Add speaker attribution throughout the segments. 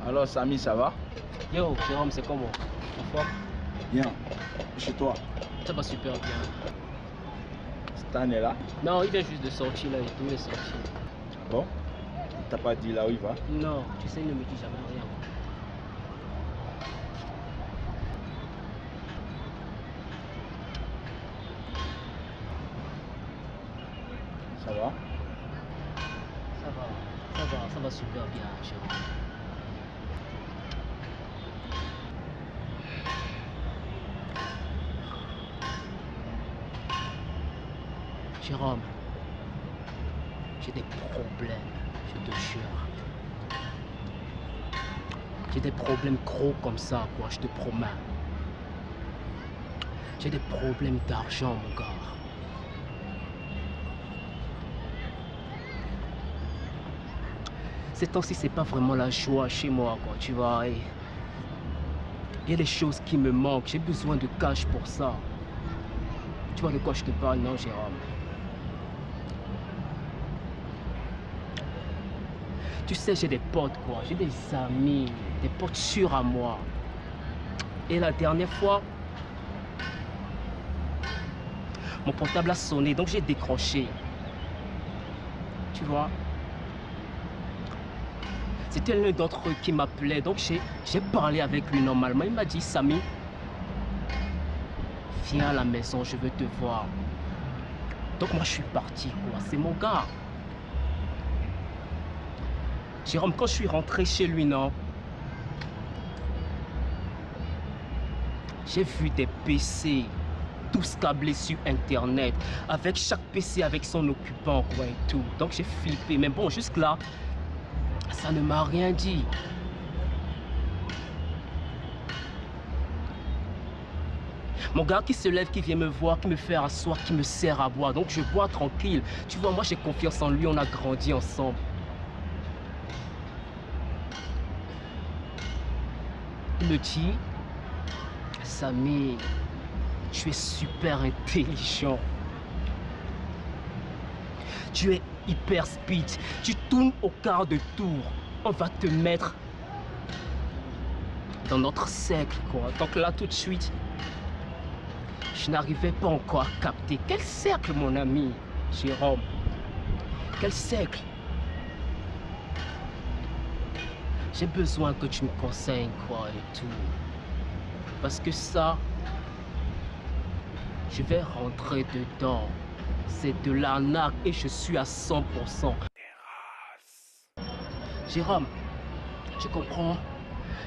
Speaker 1: Alors Samy, ça va?
Speaker 2: Yo, Jérôme, c'est comment? En forme?
Speaker 1: Bien. Chez toi?
Speaker 2: Ça va super bien.
Speaker 1: Stan est là?
Speaker 2: Non, il vient juste de sortir là et tout, il est sorti.
Speaker 1: Ah bon? Il t'a pas dit là où il va?
Speaker 2: Non, tu sais, il ne me dit jamais rien.
Speaker 1: Ça va?
Speaker 2: Ça va super bien, Jérôme. Jérôme, j'ai des problèmes, je te jure. J'ai des problèmes gros comme ça, quoi, je te promets. J'ai des problèmes d'argent, mon gars. Ces temps-ci, c'est pas vraiment la joie chez moi, quoi, tu vois. Il y a des choses qui me manquent, j'ai besoin de cash pour ça. Tu vois de quoi je te parle, non, Jérôme? Tu sais, j'ai des potes, quoi. J'ai des amis, des potes sûrs à moi. Et la dernière fois, mon portable a sonné, donc j'ai décroché. Tu vois? C'était l'un d'entre eux qui m'appelait, donc j'ai parlé avec lui normalement. Il m'a dit, Samy, viens à la maison, je veux te voir. Donc moi, je suis parti, quoi. C'est mon gars. Jérôme, quand je suis rentré chez lui, non, j'ai vu des PC, tous câblés sur Internet, avec chaque PC avec son occupant, quoi, et tout. Donc j'ai flippé, mais bon, jusque-là, ça ne m'a rien dit. Mon gars qui se lève, qui vient me voir, qui me fait asseoir, qui me sert à boire. Donc je bois tranquille. Tu vois, moi j'ai confiance en lui, on a grandi ensemble. Il me dit, Samy, tu es super intelligent. Tu es hyper speed. Tu tournes au quart de tour. On va te mettre dans notre cercle, quoi. Donc là, tout de suite, je n'arrivais pas encore à capter. Quel cercle, mon ami, Jérôme? Quel cercle? J'ai besoin que tu me conseilles, quoi, et tout. Parce que ça, je vais rentrer dedans. C'est de l'arnaque et je suis à 100%. Jérôme, tu comprends?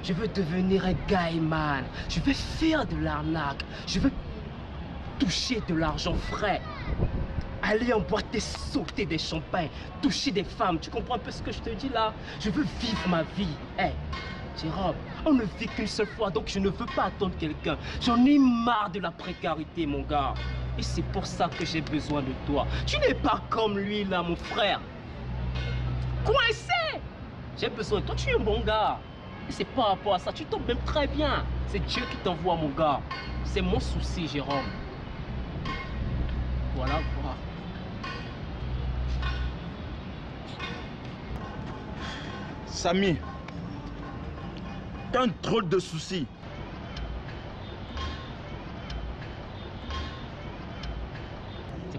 Speaker 2: Je veux devenir un guyman. Je veux faire de l'arnaque. Je veux toucher de l'argent frais. Aller en boîte et sauter des champagnes. Toucher des femmes. Tu comprends un peu ce que je te dis là? Je veux vivre ma vie. Hey, Jérôme, on ne vit qu'une seule fois, donc je ne veux pas attendre quelqu'un. J'en ai marre de la précarité, mon gars. Et c'est pour ça que j'ai besoin de toi. Tu n'es pas comme lui, là, mon frère. Coincé! J'ai besoin de toi, tu es un bon gars. Et c'est par rapport à ça, tu tombes même très bien. C'est Dieu qui t'envoie, mon gars. C'est mon souci, Jérôme. Voilà quoi.
Speaker 1: Samy, t'as un drôle de souci.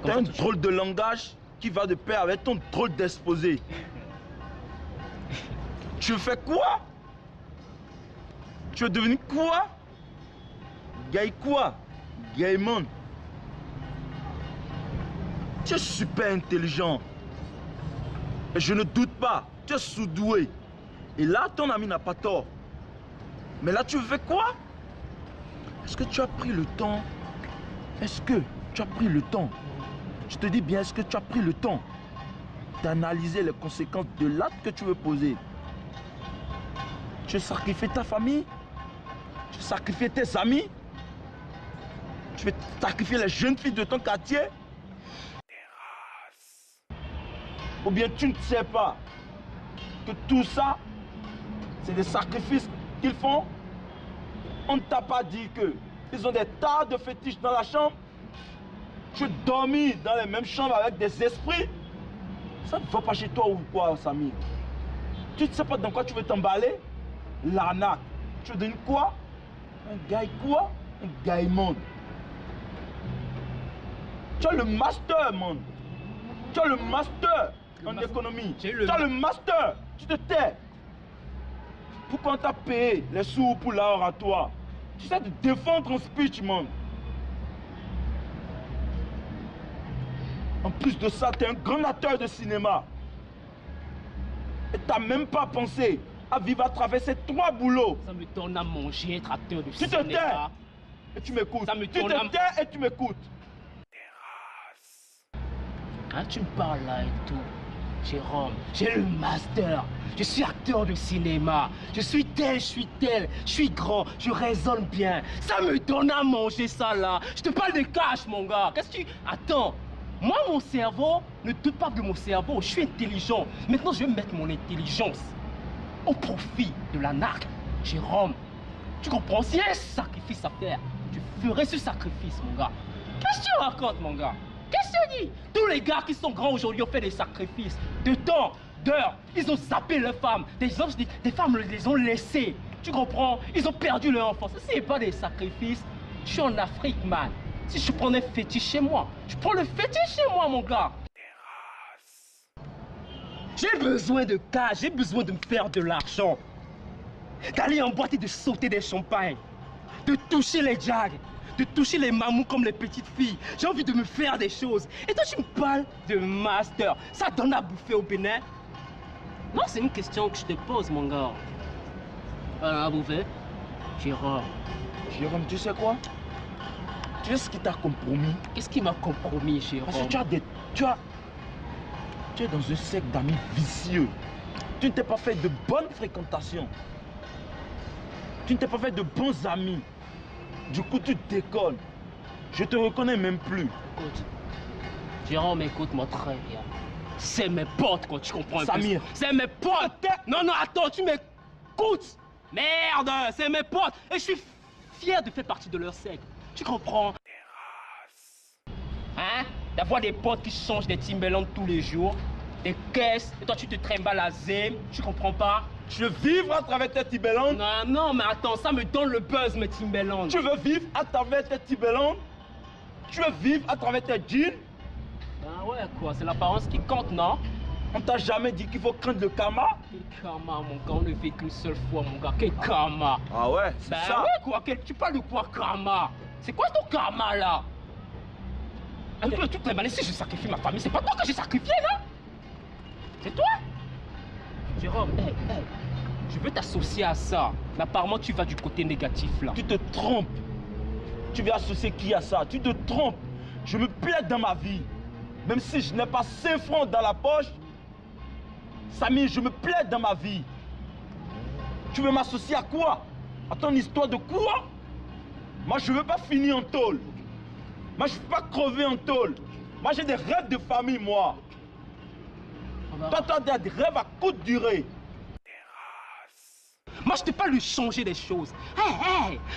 Speaker 1: T'as un drôle de langage qui va de pair avec ton drôle d'exposé. Tu fais quoi? Tu es devenu quoi? Gay quoi? Gayman. Tu es super intelligent. Et je ne doute pas, tu es sous-doué. Et là, ton ami n'a pas tort. Mais là, tu fais quoi? Est-ce que tu as pris le temps? Est-ce que tu as pris le temps? Je te dis bien, est-ce que tu as pris le temps d'analyser les conséquences de l'acte que tu veux poser? Tu veux sacrifier ta famille? Tu veux sacrifier tes amis? Tu veux sacrifier les jeunes filles de ton quartier? Ou bien tu ne sais pas que tout ça, c'est des sacrifices qu'ils font? On ne t'a pas dit qu'ils ont des tas de fétiches dans la chambre? Tu dormis dans les mêmes chambres avec des esprits? Ça ne va pas chez toi ou quoi, Samy? Tu ne sais pas dans quoi tu veux t'emballer? l'arnaque. Tu donnes quoi? Un gars quoi? Un gars monde. Tu as le master, man. Tu as le master en économie. Tu as le master. Tu te tais. Pourquoi on t'a payé les sous pour l'oratoire? Tu sais te défendre en speech, man. En plus de ça, tu es un grand acteur de cinéma. Et tu n'as même pas pensé à vivre à travers ces 3 boulots.
Speaker 2: Ça me donne à manger, être acteur de
Speaker 1: Tu
Speaker 2: cinéma.
Speaker 1: te tais et tu m'écoutes. Tu te tais et tu m'écoutes.
Speaker 2: Hein, tu me parles là et tout. Jérôme, j'ai le master. Je suis acteur de cinéma. Je suis tel, je suis grand, je raisonne bien. Ça me donne à manger ça là. Je te parle de cash, mon gars. Qu'est-ce que tu... Attends. Moi, mon cerveau, ne doute pas de mon cerveau. Je suis intelligent. Maintenant, je vais mettre mon intelligence au profit de la narque. Jérôme, tu comprends? S'il y a un sacrifice à faire, tu ferais ce sacrifice, mon gars. Qu'est-ce que tu racontes, mon gars? Qu'est-ce que tu dis? Tous les gars qui sont grands aujourd'hui ont fait des sacrifices. De temps, d'heures, ils ont zappé leurs femmes. Des femmes les ont laissées. Tu comprends? Ils ont perdu leur enfance. Ce n'est pas des sacrifices. Je suis en Afrique, man. Si je prends un fétiche chez moi, je prends le fétiche chez moi, mon gars. J'ai besoin de cash, j'ai besoin de me faire de l'argent. D'aller en boîte et de sauter des champagnes. De toucher les jags. De toucher les mamous comme les petites filles. J'ai envie de me faire des choses. Et toi, tu me parles de master. Ça donne à bouffer au Bénin? Non, c'est une question que je te pose, mon gars. À bouffer? Jérôme.
Speaker 1: Jérôme, tu sais quoi? Tu sais ce qui t'a compromis?
Speaker 2: Qu'est-ce qui m'a compromis, Jérôme?
Speaker 1: Parce que tu es dans un cercle d'amis vicieux. Tu ne t'es pas fait de bonnes fréquentations. Tu ne t'es pas fait de bons amis. Du coup, tu déconnes. Je te reconnais même plus.
Speaker 2: Écoute, Jérôme, écoute-moi très bien. C'est mes potes, quoi, tu comprends?
Speaker 1: Samir.
Speaker 2: C'est mes potes. Non, non, attends, tu m'écoutes. Merde, c'est mes potes. Et je suis fier de faire partie de leur cercle. Tu comprends? Hein? D'avoir des potes qui changent des Timberland tous les jours, des caisses, et toi tu te trimbales à Zem, tu comprends pas?
Speaker 1: Tu veux vivre à travers tes Timberland?
Speaker 2: Non, non, mais attends, ça me donne le buzz, mes Timberland.
Speaker 1: Tu veux vivre à travers tes Timberland? Tu veux vivre à travers tes jeans?
Speaker 2: Ben ouais, quoi, c'est l'apparence qui compte, non?
Speaker 1: On t'a jamais dit qu'il faut craindre le karma?
Speaker 2: Quel karma, mon gars, on ne vit qu'une seule fois, mon gars, quel karma?
Speaker 1: Ah ouais, c'est
Speaker 2: ben
Speaker 1: ça?
Speaker 2: Ouais, quoi, tu parles de quoi, karma? C'est quoi ton karma, là? De toutes les manières, si je sacrifie ma famille, c'est pas toi que j'ai sacrifié, non? C'est toi? Jérôme, hey, je veux t'associer à ça. Mais apparemment, tu vas du côté négatif, là.
Speaker 1: Tu te trompes. Tu veux associer qui à ça? Tu te trompes. Je me plais dans ma vie. Même si je n'ai pas 5 francs dans la poche, Samir, je me plais dans ma vie. Tu veux m'associer à quoi? À ton histoire de quoi? Moi, je ne veux pas finir en tôle. Moi, je ne veux pas crever en tôle. Moi, j'ai des rêves de famille, moi. Toi, tu as des rêves à courte durée.
Speaker 2: Moi, je te parle de changer des choses.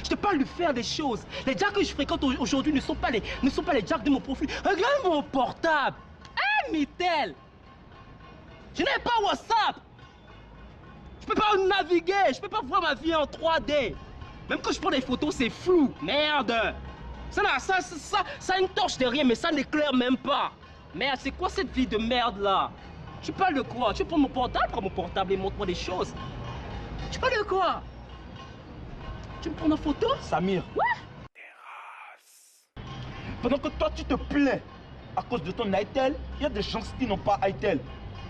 Speaker 2: Je te parle de faire des choses. Les jacks que je fréquente aujourd'hui ne sont pas les jacks de mon profil. Regarde mon portable. Mitel. Je n'ai pas WhatsApp. Je peux pas naviguer. Je peux pas voir ma vie en 3D. Même quand je prends des photos, c'est flou. Merde. Ça a une torche derrière, mais ça n'éclaire même pas. Merde, c'est quoi cette vie de merde là? Tu parles de quoi? Tu prends mon portable? Prends mon portable et montre-moi des choses. Tu parles de quoi? Tu me prends en photo?
Speaker 1: Samir.
Speaker 2: Ouais.
Speaker 1: Pendant que toi tu te plais à cause de ton Itel, il y a des gens qui n'ont pas Itel.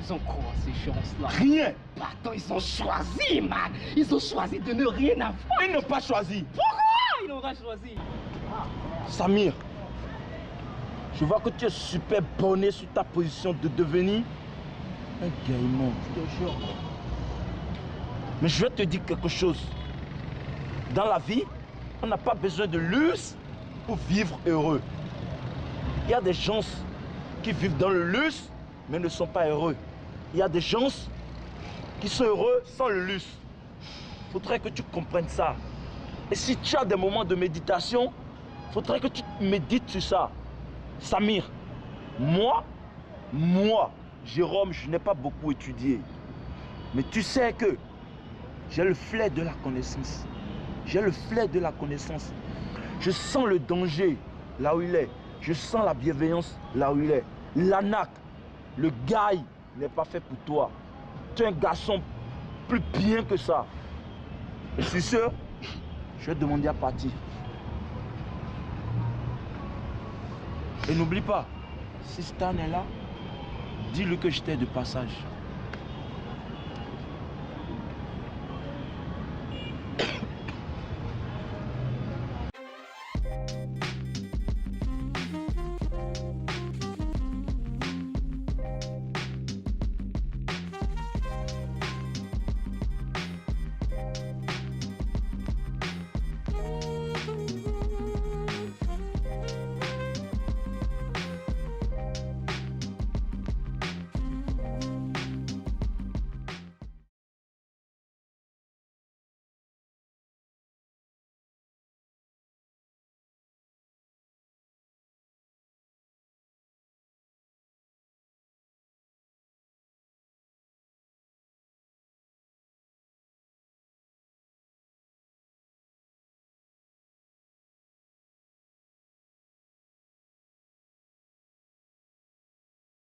Speaker 2: Ils ont quoi ces chances-là?
Speaker 1: Rien.
Speaker 2: Attends, ils ont choisi, man. Ils ont choisi de ne rien avoir.
Speaker 1: Ils n'ont pas choisi.
Speaker 2: Pourquoi ils n'ont pas choisi?
Speaker 1: Samir, je vois que tu es super bonné sur ta position de devenir un gaïman.
Speaker 2: Je te jure.
Speaker 1: Mais je vais te dire quelque chose. Dans la vie, on n'a pas besoin de luxe pour vivre heureux. Il y a des gens qui vivent dans le luxe, mais ne sont pas heureux. Il y a des gens qui sont heureux sans le luxe. Il faudrait que tu comprennes ça. Et si tu as des moments de méditation, il faudrait que tu médites sur ça. Samir, moi, Jérôme, je n'ai pas beaucoup étudié. Mais tu sais que J'ai le flair de la connaissance. J'ai le flair de la connaissance. Je sens le danger là où il est. Je sens la bienveillance là où il est. L'arnaque, le gars n'est pas fait pour toi. Tu es un garçon plus bien que ça. Et sur ce, je vais te demander à partir. Et n'oublie pas, si Stan est là, dis-lui que j'étais de passage.